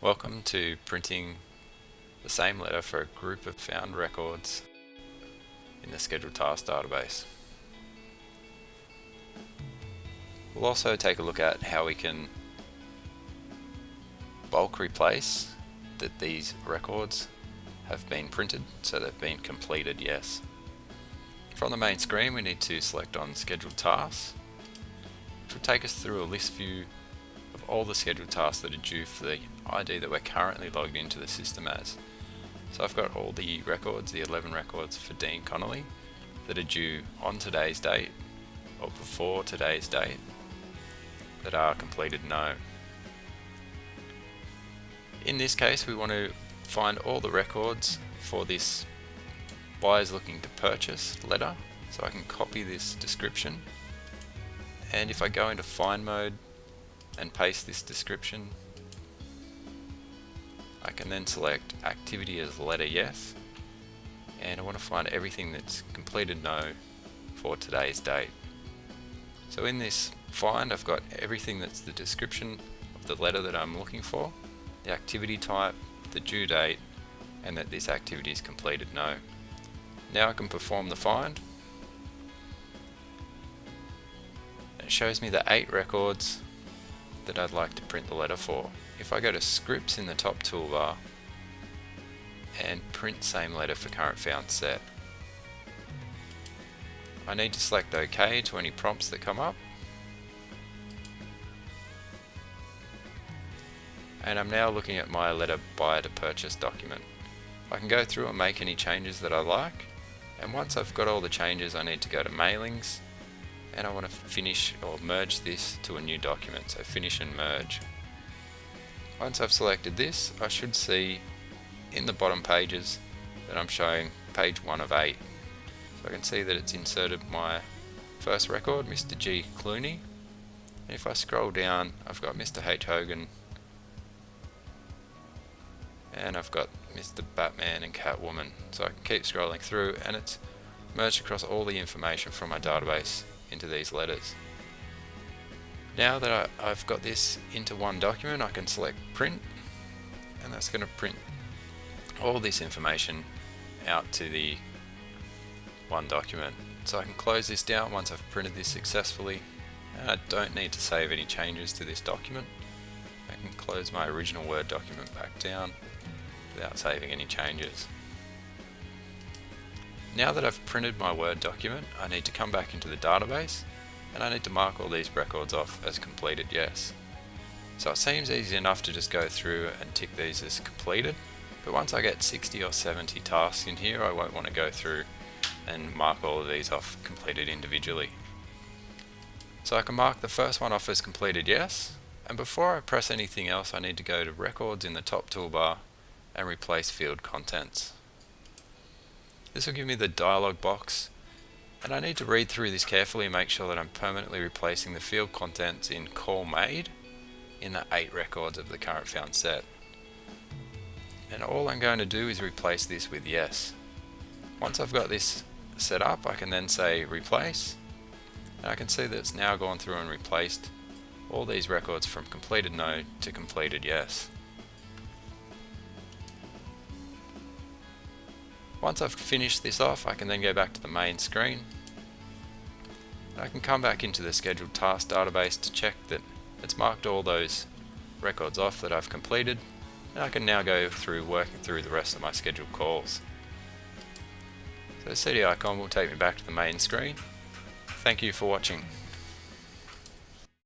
Welcome to printing the same letter for a group of found records in the scheduled task database. We'll also take a look at how we can bulk replace that these records have been printed, so they've been completed, yes. From the main screen we need to select on scheduled tasks, which will take us through a list view of all the scheduled tasks that are due for the ID that we're currently logged into the system as. So I've got all the records, the 11 records for Dean Connolly that are due on today's date or before today's date that are completed no. In this case we want to find all the records for this buyers looking to purchase letter, so I can copy this description, and if I go into find mode and paste this description, I can then select activity as letter yes, and I want to find everything that's completed no for today's date. So in this find I've got everything that's the description of the letter that I'm looking for, the activity type, the due date, and that this activity is completed no. Now I can perform the find. It shows me the 8 records that I'd like to print the letter for. If I go to scripts in the top toolbar and print same letter for current found set, I need to select OK to any prompts that come up, and I'm now looking at my letter buyer to purchase document. I can go through and make any changes that I like, and once I've got all the changes I need to go to mailings, and I want to finish or merge this to a new document, so finish and merge. Once I've selected this, I should see in the bottom pages that I'm showing page 1 of 8. So I can see that it's inserted my first record, Mr. G. Clooney, and if I scroll down I've got Mr. H. Hogan, and I've got Mr. Batman and Catwoman. So I can keep scrolling through, and it's merged across all the information from my database into these letters. Now that I've got this into one document, I can select print, and that's going to print all this information out to the one document. So I can close this down once I've printed this successfully, and I don't need to save any changes to this document. I can close my original Word document back down without saving any changes. Now that I've printed my Word document, I need to come back into the database, and I need to mark all these records off as completed yes. So it seems easy enough to just go through and tick these as completed, but once I get 60 or 70 tasks in here, I won't want to go through and mark all of these off completed individually. So I can mark the first one off as completed yes, and before I press anything else I need to go to records in the top toolbar and replace field contents. This will give me the dialog box, and I need to read through this carefully and make sure that I'm permanently replacing the field contents in call made in the 8 records of the current found set. And all I'm going to do is replace this with yes. Once I've got this set up, I can then say replace, and I can see that it's now gone through and replaced all these records from completed no to completed yes. Once I've finished this off, I can then go back to the main screen, and I can come back into the scheduled task database to check that it's marked all those records off that I've completed, and I can now go through working through the rest of my scheduled calls. So the CD icon will take me back to the main screen. Thank you for watching.